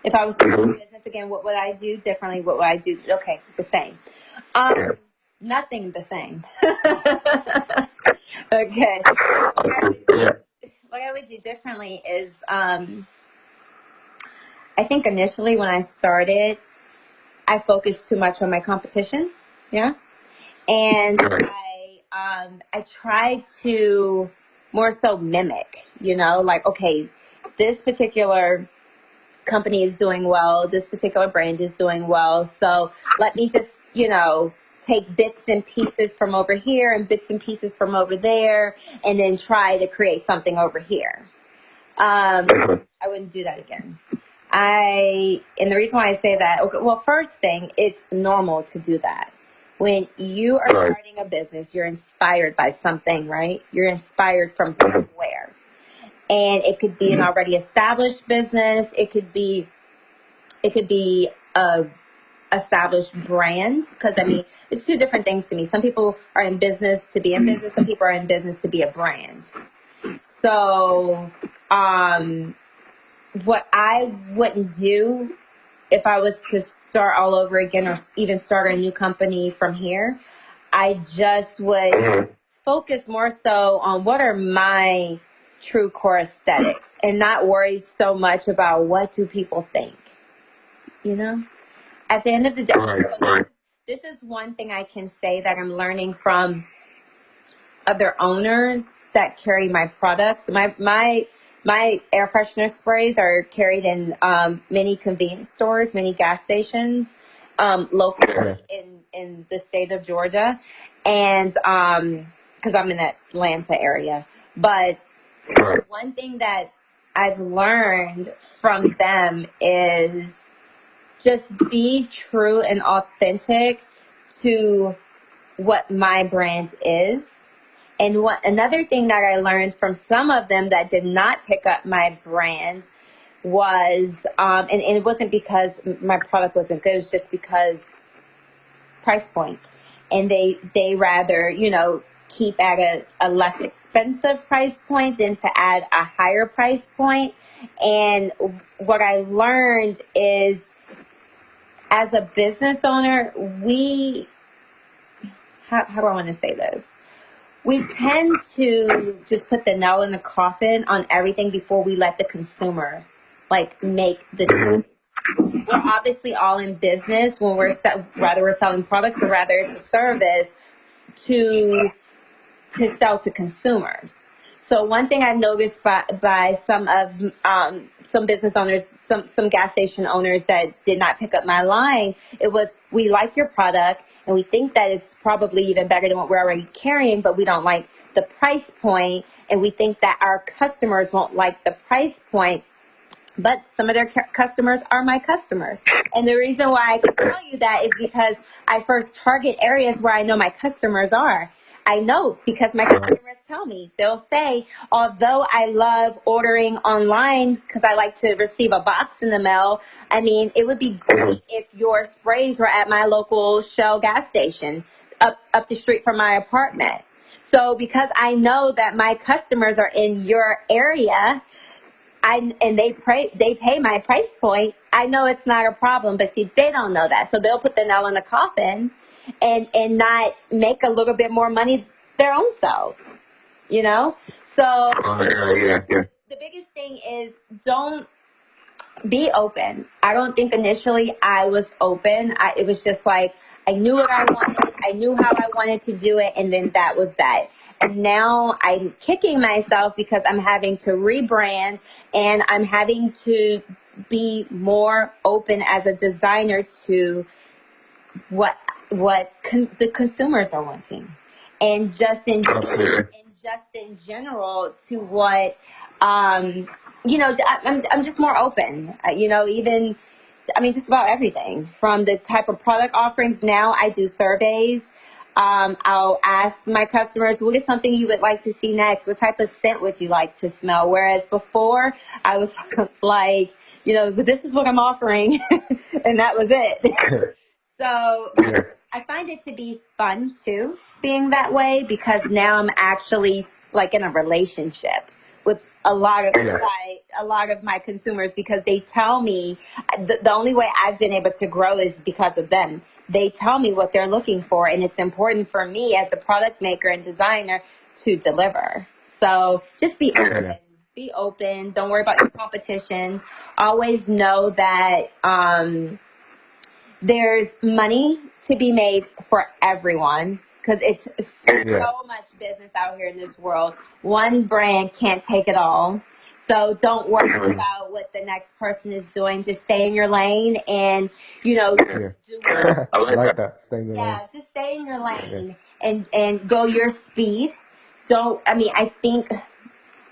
If I was doing business again, what would I do differently? What would I do? Okay, the same. Nothing the same. Okay. What I would do differently is, I think initially when I started, I focused too much on my competition. Yeah. And I tried to more so mimic, like, okay, this particular company is doing well, this particular brand is doing well, so let me just, take bits and pieces from over here and bits and pieces from over there, and then try to create something over here. I wouldn't do that again. And the reason why I say that, okay, well, first thing, it's normal to do that. When you are starting a business, you're inspired by something, right? You're inspired from somewhere. And it could be an already established business. It could be a established brand. Because, I mean, it's two different things to me. Some people are in business to be in business. Some people are in business to be a brand. So, what I wouldn't do if I was to start all over again or even start a new company from here, I just would focus more so on what are my true core aesthetics and not worry so much about what do people think. At the end of the day, this is one thing I can say that I'm learning from other owners that carry my products. My air freshener sprays are carried in many convenience stores, many gas stations, locally in the state of Georgia, and because I'm in the Atlanta area. But one thing that I've learned from them is just be true and authentic to what my brand is. And another thing that I learned from some of them that did not pick up my brand was, and it wasn't because my product wasn't good, it was just because price point. And they rather, keep at a less expensive price point than to add a higher price point. And what I learned is, as a business owner, how do I want to say this? We tend to just put the nail in the coffin on everything before we let the consumer, make the choice. We're obviously all in business when whether we're selling products or rather it's a service to sell to consumers. So one thing I've noticed by some business owners, some gas station owners that did not pick up my line, it was, we like your product and we think that it's probably even better than what we're already carrying, but we don't like the price point, and we think that our customers won't like the price point. But some of their customers are my customers. And the reason why I can tell you that is because I first target areas where I know my customers are. I know because my customers tell me. They'll say, although I love ordering online because I like to receive a box in the mail, I mean, it would be great if your sprays were at my local Shell gas station up the street from my apartment. So because I know that my customers are in your area, and they pay my price point, I know it's not a problem. But see, they don't know that, so they'll put the nail in the coffin and not make a little bit more money their own self, So the biggest thing is, don't be open. I don't think initially I was open. It was just like I knew what I wanted, I knew how I wanted to do it, and then that was that. And now I'm kicking myself because I'm having to rebrand and I'm having to be more open as a designer to what the consumers are wanting, and just in general to what I'm just more open. Even just about everything from the type of product offerings. Now I do surveys. I'll ask my customers, what is something you would like to see next? What type of scent would you like to smell? Whereas before, I was like, this is what I'm offering, and that was it. So I find it to be fun, too, being that way, because now I'm actually, in a relationship with a lot of my consumers, because they tell me the only way I've been able to grow is because of them. They tell me what they're looking for, and it's important for me as the product maker and designer to deliver. So just be open. Yeah. Be open. Don't worry about your competition. Always know that there's money to be made for everyone, because it's Yeah. so much business out here in this world. One brand can't take it all. So don't worry about what the next person is doing. Just stay in your lane and, Yeah. do what, I like that. Staying in line. yeah, just stay in your Yeah. lane and go your speed. I think,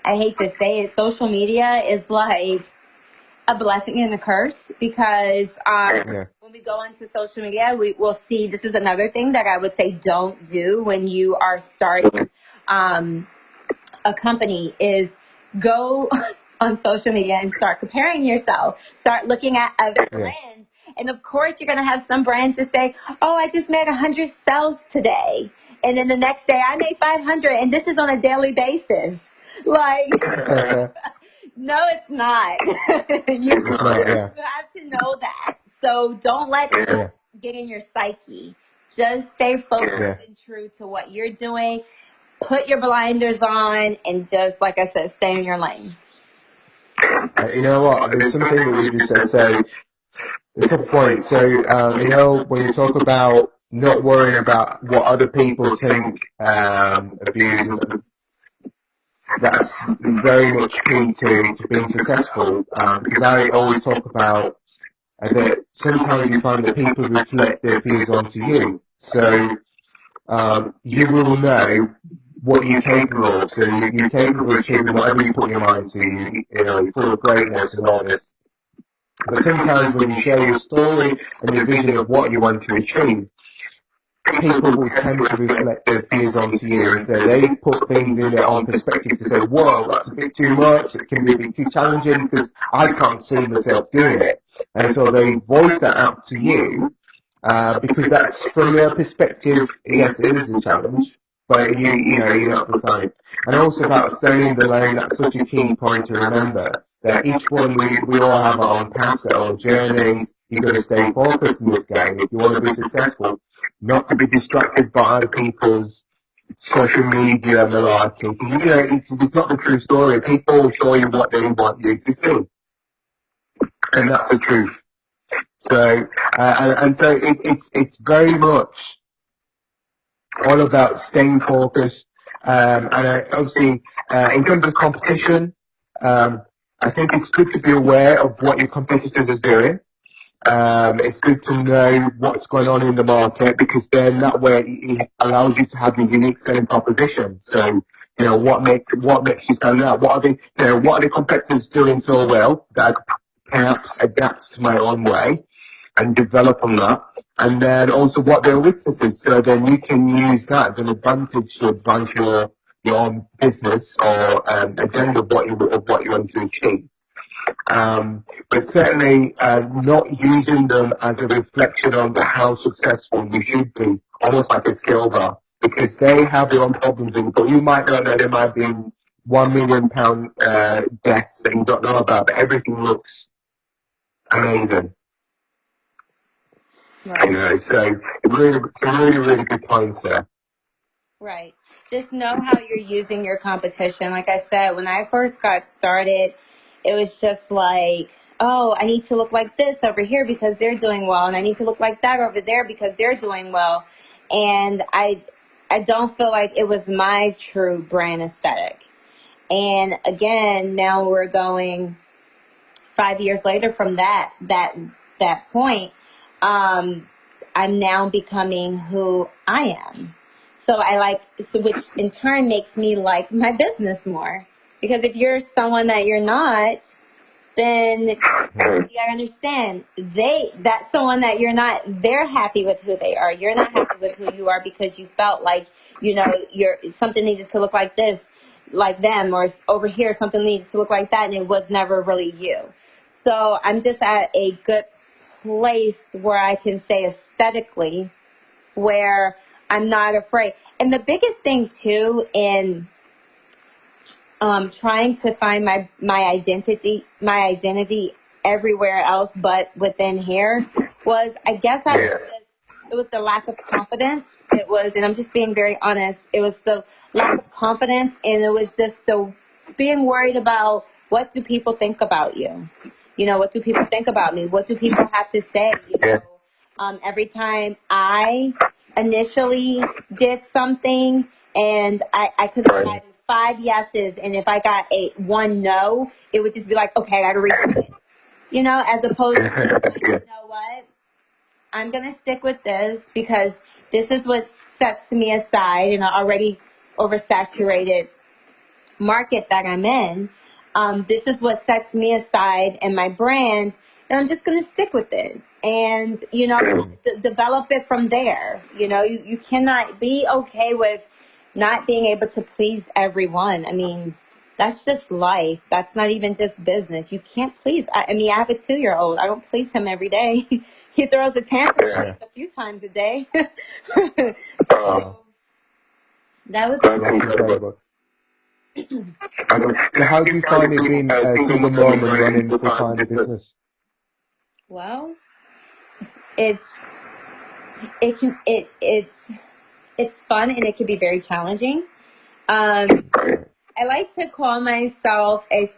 I hate to say it, social media is like a blessing and a curse, because Yeah. when we go onto social media, we will see, this is another thing that I would say don't do when you are starting a company, is go on social media and start comparing yourself, start looking at other Yeah. brands. And of course, you're going to have some brands that say, oh, I just made 100 sales today. And then the next day I made 500, and this is on a daily basis. Like, no, it's not. you, It's not. Yeah. you have to know that. So don't let Yeah. that get in your psyche. Just stay focused Yeah. and true to what you're doing. Put your blinders on and just, like I said, stay in your lane. You know what? There's something that you just said. So, a couple points. So, when you talk about not worrying about what other people think of you, that's very much key to being successful. Because I always talk about that sometimes you find that people reflect their views onto you. So, you will know what you're capable of. So you're capable of achieving whatever you put your mind to. You're full of greatness and all this. But sometimes when you share your story and your vision of what you want to achieve, people will tend to reflect their fears onto you, and so they put things in their own perspective to say, whoa, that's a bit too much, it can be a bit too challenging because I can't see myself doing it. And so they voice that out to you, because that's from their perspective, yes, it is a challenge, but you don't decide. And also about staying in the lane, that's such a key point to remember, that each one, we all have our own paths, our own journeys. You've got to stay focused in this game if you want to be successful, not to be distracted by other people's social media malarkey. It's not the true story. People will show you what they want you to see, and that's the truth. So, so it's very much all about staying focused. Obviously, in terms of competition, I think it's good to be aware of what your competitors are doing. It's good to know what's going on in the market, because then that way it allows you to have your unique selling proposition. So, what makes you stand out? What are the competitors doing so well that I perhaps adapt to my own way and develop on that? And then also what their weaknesses, so then you can use that as an advantage to advance your own business or agenda of what you want to achieve. But certainly not using them as a reflection on how successful you should be, almost like a skill bar, because they have their own problems, but you might not know there might be £1 million debts that you don't know about, but everything looks amazing. Right. So really good points there. Right. Just know how you're using your competition. Like I said, when I first got started, it was just like, oh, I need to look like this over here because they're doing well, and I need to look like that over there because they're doing well. And I don't feel like it was my true brand aesthetic. And again, now we're going 5 years later from that point. I'm now becoming who I am. So which in turn makes me like my business more. Because if you're someone that you're not, then you gotta understand that's someone that you're not. They're happy with who they are. You're not happy with who you are because you felt like you're something needed to look like this, like them, or over here something needed to look like that, and it was never really you. So I'm just at a good place where I can say aesthetically, where I'm not afraid. And the biggest thing too in trying to find my identity everywhere else but within here was, I guess, it was the lack of confidence. It was, and I'm just being very honest, it was the lack of confidence, and it was just the being worried about what do people think about you. You know, what do people think about me? What do people have to say? You know, every time I initially did something and I could have gotten 5 yeses, and if I got one no, it would just be like, okay, I got to redo it. You know, as opposed to, like, you know what? I'm going to stick with this because this is what sets me aside in an already oversaturated market that I'm in. This is what sets me aside and my brand, and I'm just going to stick with it. And, you know, develop it from there. You know, you cannot be okay with not being able to please everyone. I mean, that's just life. That's not even just business. You can't please. I mean, I have a 2-year-old. I don't please him every day. He throws a tantrum a few times a day. So that was That's incredible. So how do you find it being a single mom and running full-time business? well. It's it can it's fun and it can be very challenging. I like to call myself I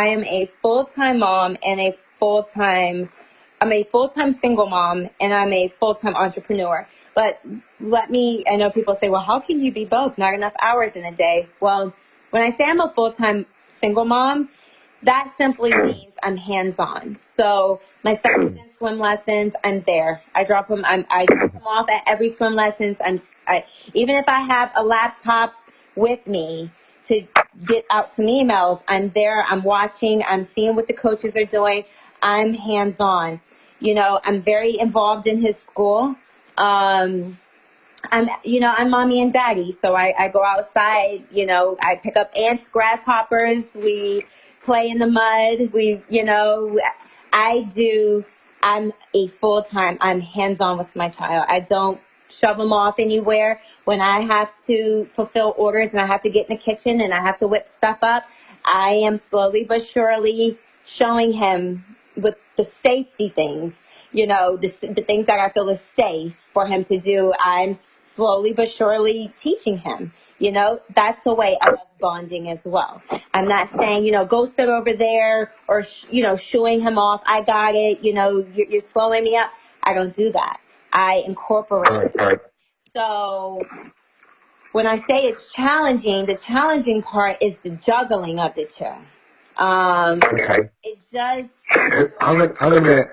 am a full-time mom and I'm a full-time single mom and I'm a full-time entrepreneur. But I know people say, well, how can you be both? Not enough hours in a day. Well, when I say I'm a full-time single mom, that simply means I'm hands-on. So my son's in swim lessons, I'm there. I drop him. I drop him off at every swim lessons. Even if I have a laptop with me to get out some emails, I'm there. I'm watching. I'm seeing what the coaches are doing. I'm hands-on. You know, I'm very involved in his school. I'm mommy and daddy, so I go outside, you know, I pick up ants, grasshoppers, we play in the mud, I do, I'm hands-on with my child. I don't shove them off anywhere. When I have to fulfill orders and I have to get in the kitchen and I have to whip stuff up, I am slowly but surely showing him with the safety things, you know, the things that I feel is safe for him to do. I'm slowly but surely teaching him. You know, that's a way of us bonding as well. I'm not saying, you know, go sit over there or, shooing him off. I got it. You know, you're slowing me up. I don't do that. I incorporate it. So when I say it's challenging, the challenging part is the juggling of the two. Okay. It just. I'm gonna.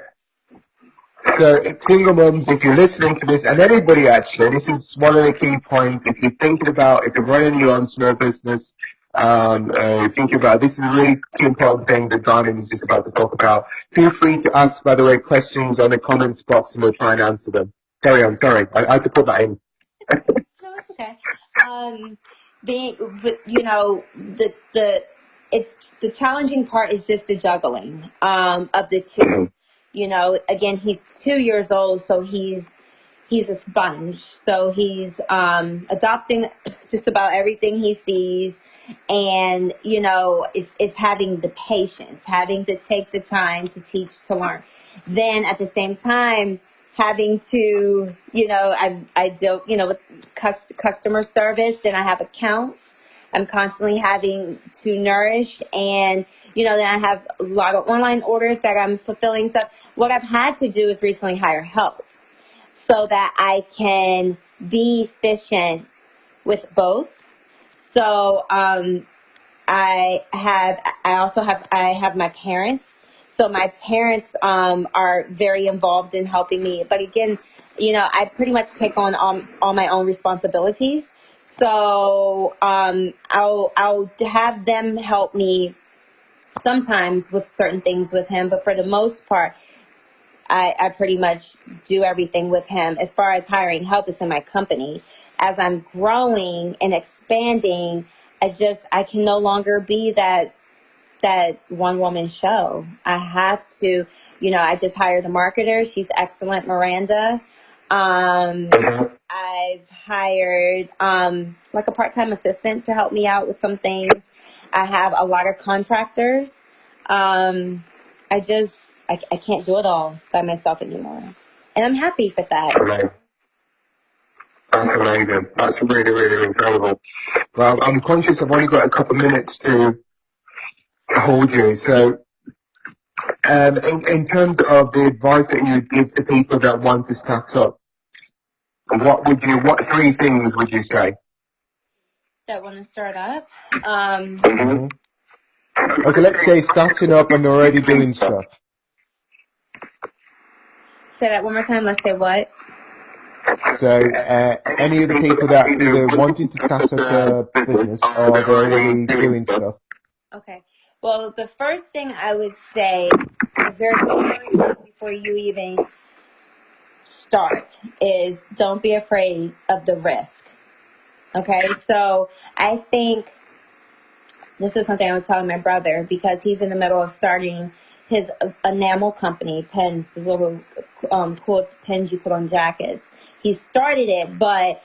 So, single moms, if you're listening to this, and anybody actually, this is one of the key points. If you're thinking about, if you're running your own small business, thinking about, this is a really key important thing that Diamond is just about to talk about. Feel free to ask, by the way, questions on the comments box, and we'll try and answer them. Carry on. Sorry, I had to put that in. No, it's okay. But it's the challenging part is just the juggling of the two. You know, again, he's 2 years old, so he's a sponge. So he's adopting just about everything he sees, and it's having the patience, having to take the time to teach, to learn. Then at the same time, having to, I deal, with customer service. Then I have accounts. I'm constantly having to nourish, and then I have a lot of online orders that I'm fulfilling. So what I've had to do is recently hire help so that I can be efficient with both. So I have my parents. So my parents are very involved in helping me. But again, I pretty much take on all my own responsibilities. So I'll have them help me sometimes with certain things with him, but for the most part, I pretty much do everything with him. As far as hiring help, is in my company. As I'm growing and expanding, I can no longer be that one woman show. I have to, I just hired a marketer. She's excellent, Miranda. I've hired like a part-time assistant to help me out with some things. I have a lot of contractors. I just, I can't do it all by myself anymore. And I'm happy for that. Amazing. That's amazing. That's really, really incredible. Well, I'm conscious I've only got a couple of minutes to hold you. So, in terms of the advice that you would give to people that want to start up, what three things would you say? That want to start up. Okay, let's say starting up and already doing stuff. Say that one more time. Let's say what? So, any of the people that either wanted to start up a business or they're already doing stuff. Okay. Well, the first thing I would say, the very first thing before you even start, is don't be afraid of the risk. Okay. So I think this is something I was telling my brother because he's in the middle of starting his enamel company, pens, the little cool pens you put on jackets. He started it, but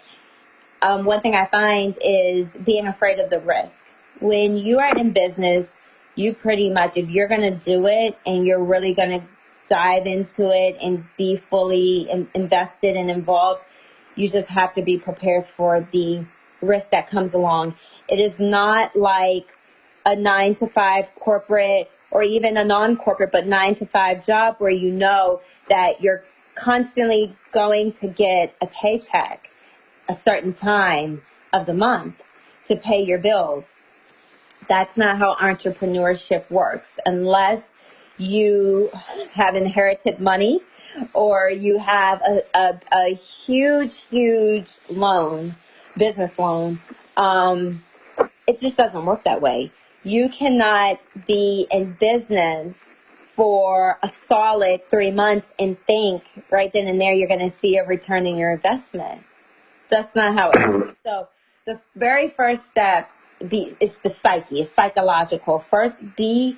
one thing I find is being afraid of the risk. When you are in business, you pretty much, if you're going to do it and you're really going to dive into it and be fully invested and involved, you just have to be prepared for the risk that comes along. It is not like a 9-to-5 corporate or even a non-corporate, but 9-to-5 job where you know that you're constantly going to get a paycheck a certain time of the month to pay your bills. That's not how entrepreneurship works unless you have inherited money or you have a huge, huge loan, business loan. It just doesn't work that way. You cannot be in business for a solid 3 months and think right then and there you're going to see a return in your investment. That's not how it works. So the very first step is the psyche. It's psychological. First, you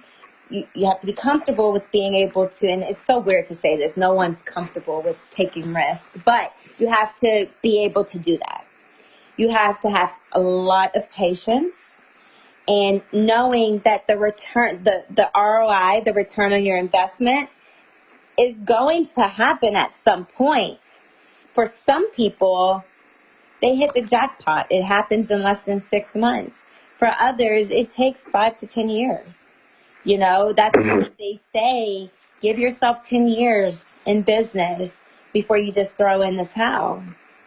have to be comfortable with being able to, and it's so weird to say this, no one's comfortable with taking risks, but you have to be able to do that. You have to have a lot of patience and knowing that the return, the ROI, the return on your investment is going to happen at some point. For some people, they hit the jackpot. It happens in less than 6 months. For others, it takes 5 to 10 years. You know, that's what they say. Give yourself 10 years in business before you just throw in the towel,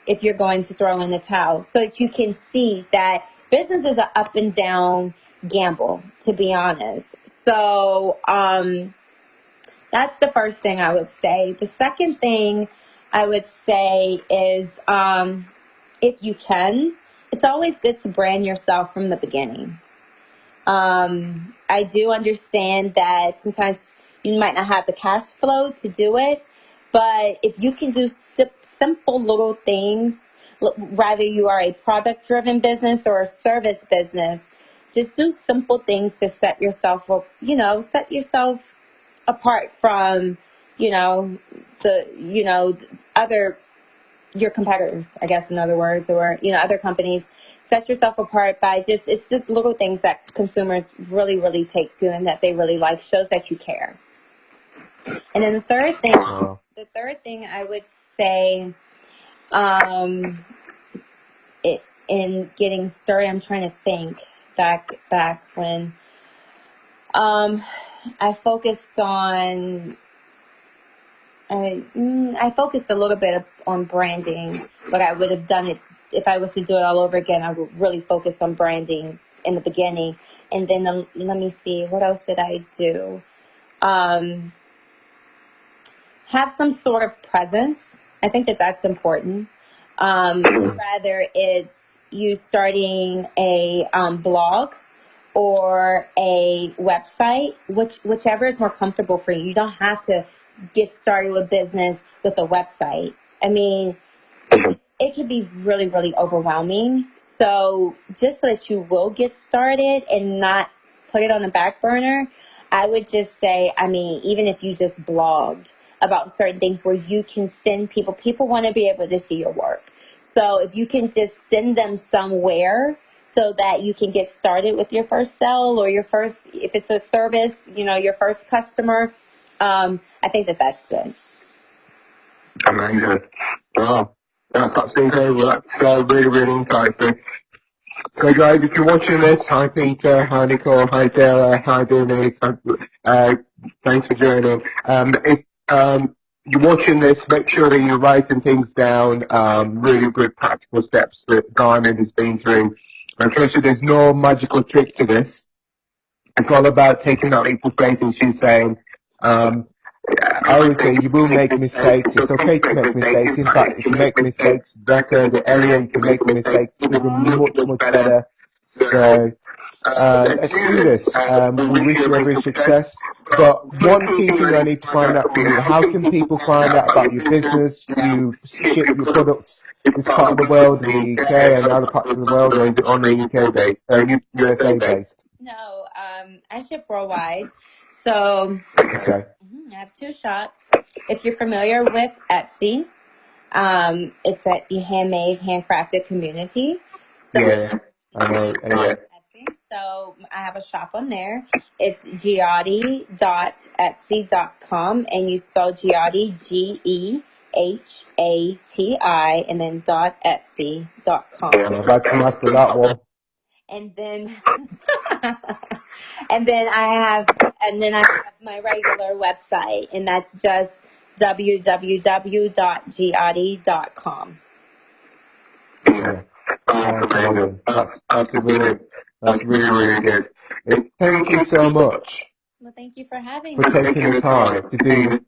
if you're going to throw in the towel, so that you can see that business is an up and down gamble, to be honest. So, that's the first thing I would say. The second thing I would say is, if you can, it's always good to brand yourself from the beginning. I do understand that sometimes you might not have the cash flow to do it, but if you can do simple little things, whether you are a product-driven business or a service business, just do simple things to set yourself up, set yourself apart from, you know, other, your competitors, I guess, in other words, or, other companies. Set yourself apart by it's just little things that consumers really, really take to and that they really like, shows that you care. And then the third thing I would say, in getting started, I'm trying to think back when, I focused on, I focused a little bit on branding, but I would have done it if I was to do it all over again. I would really focus on branding in the beginning, and then let me see, what else did I do? Have some sort of presence. I think that that's important. Rather it's you starting a blog or a website, whichever is more comfortable for you. You don't have to get started with business with a website. I mean, it can be really, really overwhelming. So just so that you will get started and not put it on the back burner, I would just say, even if you just blogged about certain things where you can send people want to be able to see your work. So if you can just send them somewhere so that you can get started with your first sale or your first, if it's a service, your first customer. I think that that's good. Amazing. Wow. That's absolutely incredible. That's really, really insightful. So guys, if you're watching this, hi Peter, hi Nicole, hi Sarah, hi Danny, thanks for joining. If you're watching this, make sure that you're writing things down, really good practical steps that Diamond has been through. And especially there's no magical trick to this. It's all about taking that leap of faith, and she's saying, I always say you will make mistakes. It's okay to make mistakes. In fact, if you make mistakes, better the earlier you can make the mistakes, even much, much better. So let's do this. We wish you every success. But one key thing I need to find out from you, how can people find out about your business? Do you ship your products this part of the world, in the UK and other parts of the world, or is it only UK based, USA based? No, I ship worldwide. So Okay. I have two shops. If you're familiar with Etsy, it's a handmade, handcrafted community. So, Yeah, I know. Yeah. Etsy. So I have a shop on there. It's giotti.etsy.com, and you spell Giotti GEHATI and then .etsy.com. I've had to master that one. And then I have my regular website, and that's just www.giotti.com. Yeah. That's amazing. That's absolutely brilliant. That's really, really good. Thank you so much Well, thank you for having for me. taking the time to do this.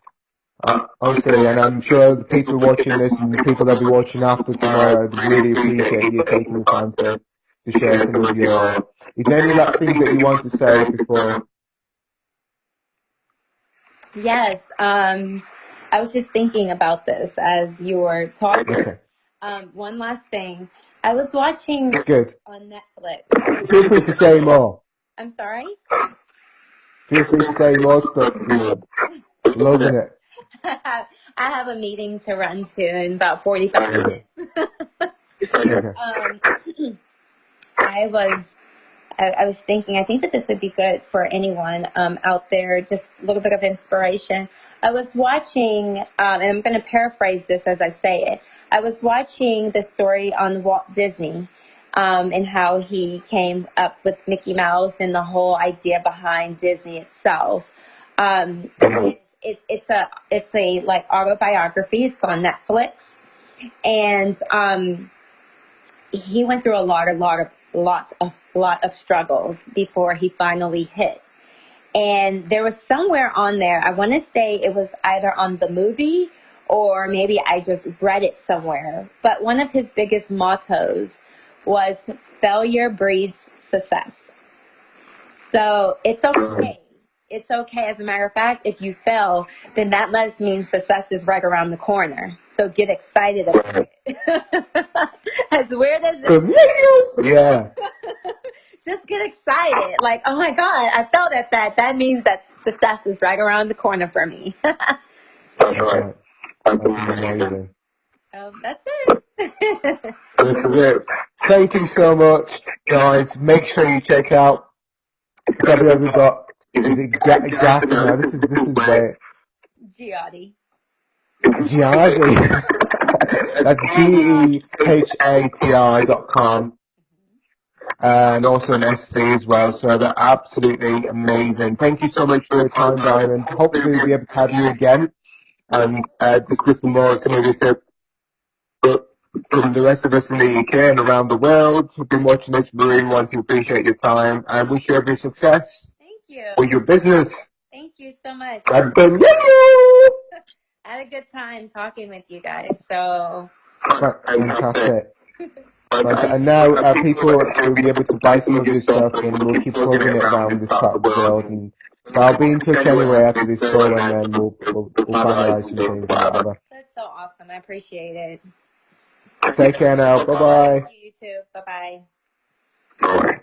Honestly, and I'm sure the people watching this and the people that'll be watching after tomorrow really appreciate you taking the time to share some of your. Is there any last things that you want to say before? Yes, I was just thinking about this as you were talking. Okay. One last thing. I was watching Good. on Netflix. Feel free to say more. I'm sorry? Feel free to say more stuff. Loving it. I have a meeting to run to in about 45 minutes. Okay. I was thinking, I think that this would be good for anyone out there, just a little bit of inspiration. I was watching, and I'm going to paraphrase this as I say it. I was watching the story on Walt Disney and how he came up with Mickey Mouse and the whole idea behind Disney itself. It's a like autobiography. It's on Netflix, and he went through a lot of struggles before he finally hit. And there was somewhere on there, I want to say it was either on the movie or maybe I just read it somewhere. But one of his biggest mottos was failure breeds success. So it's okay. It's okay. As a matter of fact, if you fail, then that must mean success is right around the corner. So get excited about it. As weird as it is. Yeah. Just get excited. Like, oh my God, I felt at that. That means that success is right around the corner for me. That's right. That's amazing. That's it. This is it. Thank you so much, guys. Make sure you check out www. Is it Gatti? No, this is where Giotti. Giardi. That's GEHATI.com. And also an SC as well. So they're absolutely amazing. Thank you so much for your time, Diamond. Hopefully we'll be able to have you again and discuss more some of your tips. But from the rest of us in the UK and around the world who've been watching this, we really want to appreciate your time and wish you every success Thank you. with your business. Thank you so much. I had a good time talking with you guys. So fantastic. And now people will be able to buy some of your stuff, and we'll keep plugging it around this part of the world. And so I'll be in touch anyway after this call, and then we'll finalize some things and whatever. That's so awesome. I appreciate it. Take care now. Bye bye. You too. Bye bye.